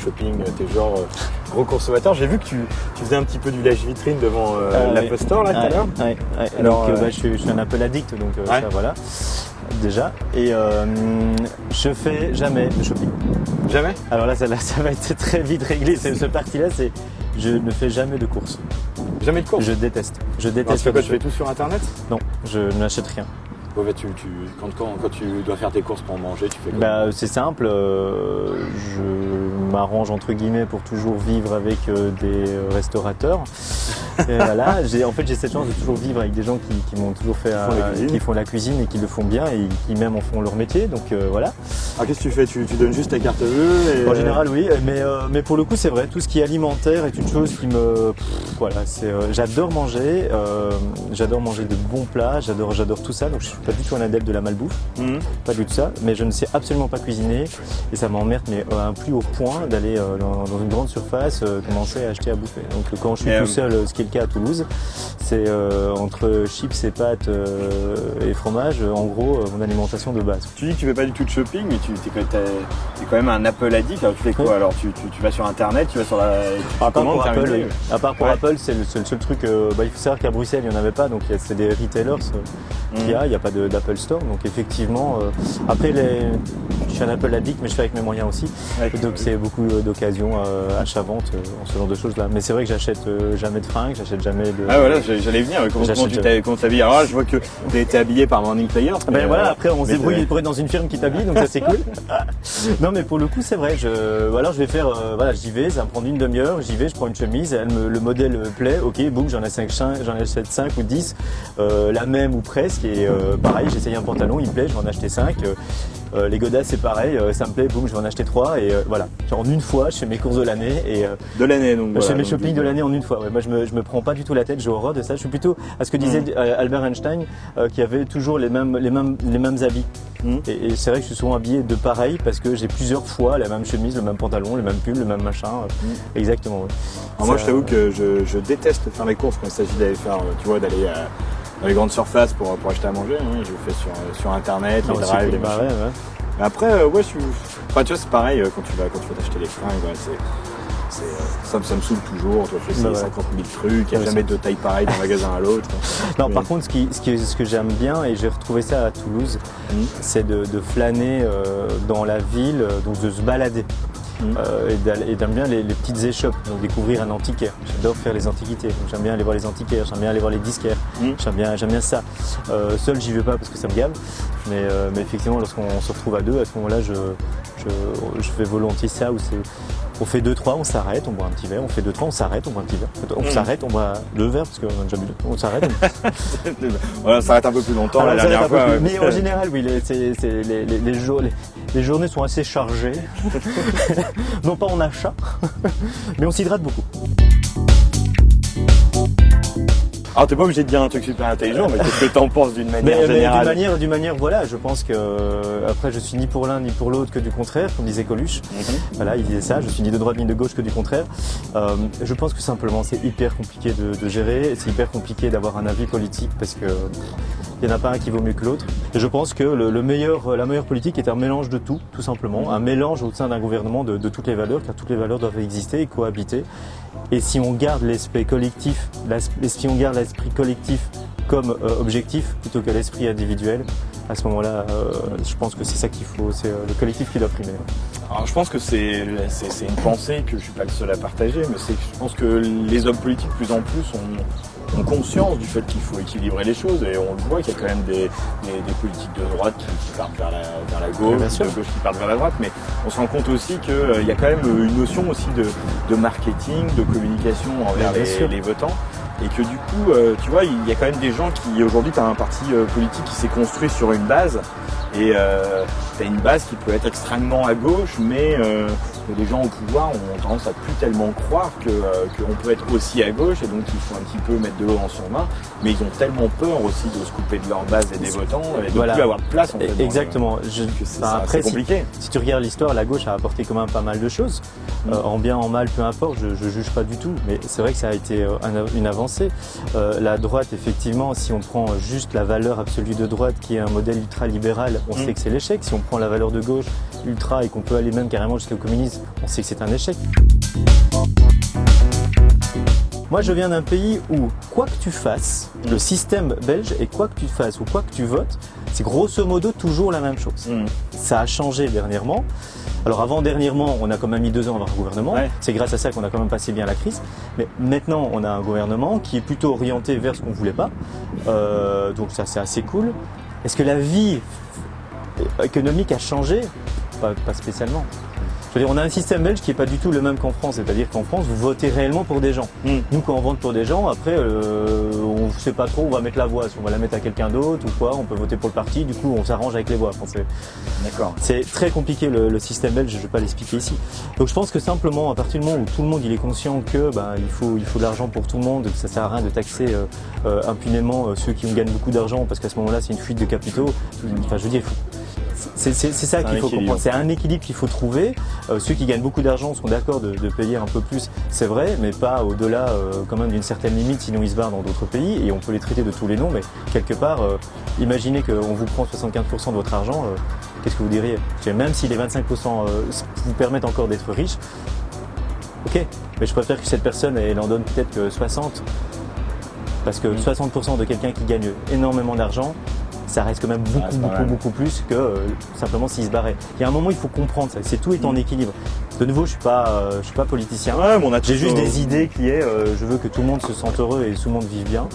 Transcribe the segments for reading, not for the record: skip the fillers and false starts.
shopping, t'es genre gros consommateur. J'ai vu que tu faisais un petit peu du lèche-vitrine devant l'Apple Store là tout à l'heure. Ouais. Alors, donc, je suis un Apple addict, donc ça voilà, déjà. Et je fais jamais de shopping. Jamais? Alors là, ça va être très vite réglé. Ce parti-là, c'est je ne fais jamais de courses. Jamais de courses? Je déteste. Alors, tu fais quoi? Tu fais tout sur Internet? Non, je n'achète rien. Bon, bah, quand tu dois faire tes courses pour manger, tu fais quoi? C'est simple, je m'arrange entre guillemets pour toujours vivre avec des restaurateurs. Et voilà, j'ai cette chance de toujours vivre avec des gens qui m'ont toujours fait qui font la cuisine et qui le font bien et qui même en font leur métier. Donc voilà. Alors qu'est-ce que tu fais? Tu donnes juste ta carte bleue et... En général oui, mais pour le coup c'est vrai, tout ce qui est alimentaire est une chose qui me j'adore manger de bons plats, j'adore tout ça, donc je suis pas du tout un adepte de la malbouffe, pas du tout ça, mais je ne sais absolument pas cuisiner et ça m'emmerde mais à un plus haut point d'aller dans une grande surface commencer à acheter à bouffer. Donc quand je suis tout seul, ce qui est le cas à Toulouse, c'est entre chips et pâtes et fromage, en gros mon alimentation de base. Tu dis que tu fais pas du tout de shopping, mais tu es quand même un Apple addict. Alors tu fais quoi? Alors tu vas sur Internet, tu vas sur la... À part pour Apple, c'est le seul truc. Il faut savoir qu'à Bruxelles, il n'y en avait pas, donc c'est des retailers qu'il y a. Il n'y a pas d'Apple Store, donc effectivement. Après, je suis un Apple addict, mais je fais avec mes moyens aussi. Donc c'est beaucoup d'occasions, achat-vente, ce genre de choses là. Mais c'est vrai que j'achète jamais de fringues, j'achète jamais de. Ah voilà, j'allais venir. Comment tu t'habilles? Alors là, je vois que tu as été habillé par Morning Players. Voilà, après on se débrouille pour être dans une firme qui t'habille, donc ça c'est cool. Non mais pour le coup c'est vrai, je vais faire, j'y vais, ça me prend une demi-heure, j'y vais, je prends une chemise, le modèle me plaît, ok, boum, j'en achète 5 ou 10, la même ou presque, et pareil, j'essaye un pantalon, il me plaît, je vais en acheter 5. Les godasses c'est pareil, ça me plaît, boum, je vais en acheter 3 et voilà. En une fois, je fais mes courses de l'année et de l'année donc. Je fais mes shopping de l'année en une fois. Ouais, moi je me prends pas du tout la tête, j'ai horreur de ça. Je suis plutôt à ce que disait Albert Einstein, qui avait toujours les mêmes habits. Et c'est vrai que je suis souvent habillé de pareil parce que j'ai plusieurs fois la même chemise, le même pantalon, le même pull, le même machin. Exactement. Ouais. Alors moi je t'avoue que je déteste faire mes courses quand il s'agit d'aller faire, d'aller dans les grandes surfaces pour acheter à manger. Je le fais sur Internet, les drives, les machins. Mais après, tu vois, c'est pareil quand tu vas t'acheter les fringues, ça me saoule toujours. Tu vas faire 50 000 trucs, il n'y a jamais de taille pareille d'un magasin à l'autre. Non, par contre, ce que j'aime bien, et j'ai retrouvé ça à Toulouse, c'est de flâner dans la ville, donc de se balader. Et j'aime bien les petites échoppes, donc découvrir un antiquaire. J'adore faire les antiquités, donc j'aime bien aller voir les antiquaires, j'aime bien aller voir les disquaires, j'aime bien ça. Seul j'y vais pas parce que ça me gave, mais effectivement lorsqu'on se retrouve à deux, à ce moment-là je fais volontiers ça, où on fait 2-3, on s'arrête, on boit un petit verre, on fait 2-3, on s'arrête, on boit un petit verre. On s'arrête, on boit 2 verres parce qu'on a déjà bu 2, on s'arrête. Voilà, on s'arrête un peu plus longtemps la dernière fois. Mais en général, oui, les journées sont assez chargées. Non pas en achat, mais on s'hydrate beaucoup. Alors t'es pas obligé de dire un truc super intelligent, mais qu'est-ce que t'en penses d'une manière générale? D'une manière, voilà, je pense que après je suis ni pour l'un ni pour l'autre que du contraire, comme disait Coluche. Voilà, il disait ça, je suis ni de droite ni de gauche que du contraire. Je pense que simplement c'est hyper compliqué de gérer, c'est hyper compliqué d'avoir un avis politique parce que il n'y en a pas un qui vaut mieux que l'autre. Et je pense que la meilleure politique est un mélange de tout simplement. Un mélange au sein d'un gouvernement de toutes les valeurs, car toutes les valeurs doivent exister et cohabiter. Et si on garde l'esprit collectif, comme objectif plutôt que l'esprit individuel, à ce moment-là, je pense que c'est ça qu'il faut, c'est le collectif qui doit primer. Alors je pense que c'est une pensée que je suis pas le seul à partager, mais je pense que les hommes politiques de plus en plus ont conscience du fait qu'il faut équilibrer les choses, et on le voit qu'il y a quand même des politiques de droite qui partent vers la gauche, de gauche qui partent vers la droite, mais on se rend compte aussi qu'il y a quand même une notion aussi de marketing, de communication envers les votants. Et que du coup, tu vois, il y a quand même des gens qui, aujourd'hui, tu as un parti politique qui s'est construit sur une base, et tu as une base qui peut être extrêmement à gauche, mais les gens au pouvoir ont tendance à plus tellement croire qu'on peut être aussi à gauche, et donc il faut un petit peu mettre de l'eau en son vin, mais ils ont tellement peur aussi de se couper de leur base et des votants, et de ne plus avoir de place en fait. Exactement. Après, c'est compliqué. Si tu regardes l'histoire, la gauche a apporté quand même pas mal de choses, en bien, en mal, peu importe, je juge pas du tout, mais c'est vrai que ça a été une avancée. pensée. La droite, effectivement, si on prend juste la valeur absolue de droite, qui est un modèle ultra-libéral, on sait que c'est l'échec. Si on prend la valeur de gauche ultra et qu'on peut aller même carrément jusqu'au communisme, on sait que c'est un échec. Moi, je viens d'un pays où, quoi que tu fasses, le système belge, et quoi que tu fasses ou quoi que tu votes, c'est grosso modo toujours la même chose. Ça a changé dernièrement. Alors avant-dernièrement, on a quand même mis 2 ans à avoir un gouvernement. Ouais. C'est grâce à ça qu'on a quand même passé bien la crise. Mais maintenant, on a un gouvernement qui est plutôt orienté vers ce qu'on ne voulait pas. Donc ça, c'est assez cool. Est-ce que la vie économique a changé ? Pas spécialement. Je veux dire, on a un système belge qui n'est pas du tout le même qu'en France, c'est-à-dire qu'en France, vous votez réellement pour des gens. Nous, quand on vote pour des gens, après, on ne sait pas trop, on va mettre la voix, si on va la mettre à quelqu'un d'autre ou quoi, on peut voter pour le parti, du coup, on s'arrange avec les voix. D'accord. C'est très compliqué le système belge, je ne vais pas l'expliquer ici. Donc je pense que simplement, à partir du moment où tout le monde il est conscient que il faut de l'argent pour tout le monde, que ça ne sert à rien de taxer impunément ceux qui gagnent beaucoup d'argent, parce qu'à ce moment-là, c'est une fuite de capitaux. Enfin, je veux dire, c'est ça qu'il faut comprendre. C'est un équilibre qu'il faut trouver. Ceux qui gagnent beaucoup d'argent sont d'accord de payer un peu plus, c'est vrai, mais pas au-delà quand même d'une certaine limite, sinon ils se barrent dans d'autres pays et on peut les traiter de tous les noms. Mais quelque part, imaginez qu'on vous prend 75% de votre argent, qu'est-ce que vous diriez ? Même si les 25% vous permettent encore d'être riche, ok, mais je préfère que cette personne elle en donne peut-être que 60%. Parce que 60% de quelqu'un qui gagne énormément d'argent, ça reste quand même beaucoup plus que simplement s'il se barrait. Il y a un moment, il faut comprendre ça. C'est tout est en équilibre. De nouveau, je suis pas politicien. J'ai juste des idées qui est, je veux que tout le monde se sente heureux et tout le monde vive bien.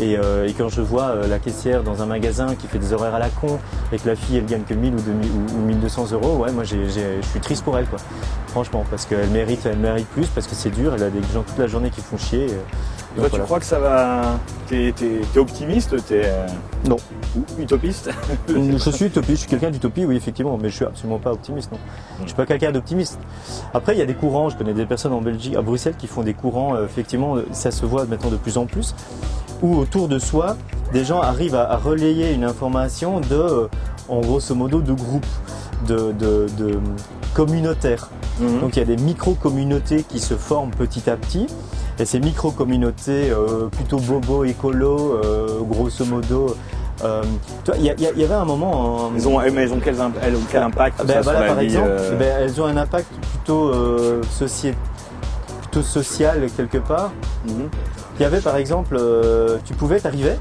Et quand je vois la caissière dans un magasin qui fait des horaires à la con et que la fille elle gagne que 1000 ou 1200 euros, ouais, moi je suis triste pour elle, quoi. Franchement, parce qu'elle mérite plus, parce que c'est dur. Elle a des gens toute la journée qui font chier. Toi, tu crois que ça va... T'es optimiste, Non. Utopiste? Je suis utopiste, je suis quelqu'un d'utopie, oui, effectivement, mais je suis absolument pas optimiste, non. Je suis pas quelqu'un d'optimiste. Après, il y a des courants, je connais des personnes en Belgique, à Bruxelles, qui font des courants, effectivement, ça se voit maintenant de plus en plus, où autour de soi, des gens arrivent à relayer une information en grosso modo, de groupes, de communautaires. Donc il y a des micro-communautés qui se forment petit à petit. Et ces micro-communautés plutôt bobo, écolo, grosso modo, il y avait un moment... Elles ont quel impact sur la vie, exemple, elles ont un impact plutôt social quelque part. Il y avait par exemple, t'arrivais,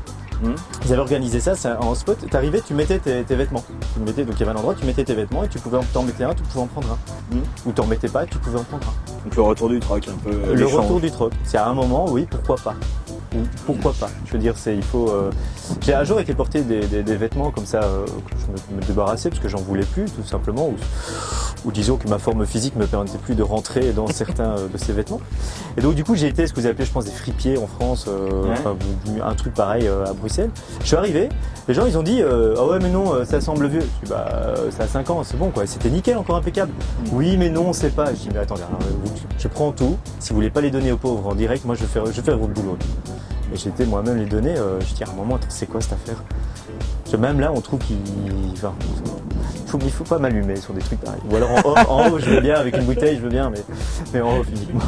ils avaient organisé ça en spot, t'arrivais, tu mettais tes vêtements. Donc il y avait un endroit, tu mettais tes vêtements et tu pouvais t'en mettre un, tu pouvais en prendre un. Ou t'en mettais pas et tu pouvais en prendre un. Donc le retour du troc, un peu. Le retour du troc. C'est à un moment, oui, pourquoi pas. Ou pourquoi pas. Je veux dire, il faut. J'ai un jour été porter des vêtements comme ça que je me débarrassais parce que j'en voulais plus, tout simplement. Ou disons que ma forme physique me permettait plus de rentrer dans certains de ces vêtements. Et donc du coup j'ai été ce que vous appelez je pense des fripiers en France, un truc pareil à Bruxelles. Je suis arrivé, les gens ils ont dit ah ouais mais non ça semble vieux. Je dis ça a 5 ans, c'est bon quoi, c'était nickel, encore impeccable. Oui mais non c'est pas. Je dis mais attendez, je prends tout, si vous voulez pas les donner aux pauvres en direct, moi je vais faire votre boulot. Et j'étais moi-même les donner, je dis à un moment attends c'est quoi cette affaire? Même là on trouve il faut pas m'allumer sur des trucs pareils. Ou alors en haut je veux bien, avec une bouteille je veux bien, mais en haut physiquement.